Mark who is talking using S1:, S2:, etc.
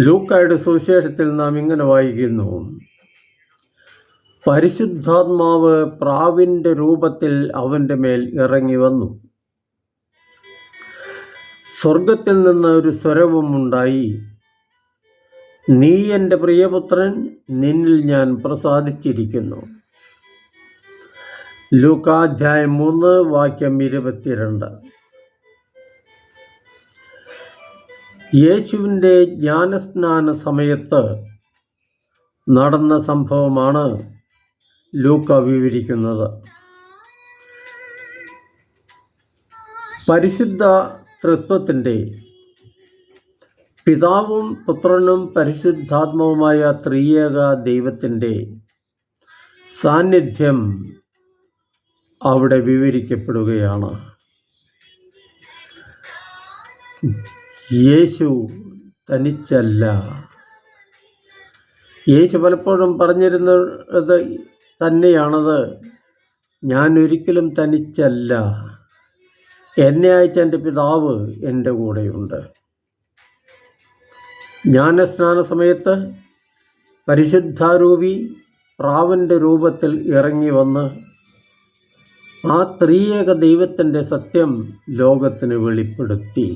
S1: ലൂക്കായുടെ സുവിശേഷത്തിൽ നാം ഇങ്ങനെ വായിക്കുന്നു: പരിശുദ്ധാത്മാവ് പ്രാവിൻ്റെ രൂപത്തിൽ അവൻ്റെ മേൽ ഇറങ്ങി വന്നു. സ്വർഗത്തിൽ നിന്ന് ഒരു സ്വരവും ഉണ്ടായി: നീ എൻ്റെ പ്രിയപുത്രൻ, നിന്നിൽ ഞാൻ പ്രസാദിച്ചിരിക്കുന്നു. ലൂക്കാ അധ്യായം 3 വാക്യം 22. യേശുവിൻ്റെ ജ്ഞാനസ്നാന സമയത്ത് നടന്ന സംഭവമാണ് ലൂക്ക വിവരിക്കുന്നത്. പരിശുദ്ധ തൃത്വത്തിൻ്റെ പിതാവും പുത്രനും പരിശുദ്ധാത്മാവുമായ ത്രിയേക ദൈവത്തിൻ്റെ സാന്നിധ്യം അവിടെ വിവരിക്കപ്പെടുകയാണ്. യേശു തനിച്ചല്ല. യേശു പലപ്പോഴും പറഞ്ഞിരുന്നത് തന്നെയാണത്: ഞാൻ ഒരിക്കലും തനിച്ചല്ല, എന്നെ അയച്ച എൻ്റെ പിതാവ് എൻ്റെ കൂടെയുണ്ട്. ജ്ഞാനസ്നാന സമയത്ത് പരിശുദ്ധാരൂപി പ്രാവിൻ്റെ രൂപത്തിൽ ഇറങ്ങി വന്ന് ആ ത്രിയേക ദൈവത്തിൻ്റെ സത്യം ലോകത്തിന് വെളിപ്പെടുത്തി.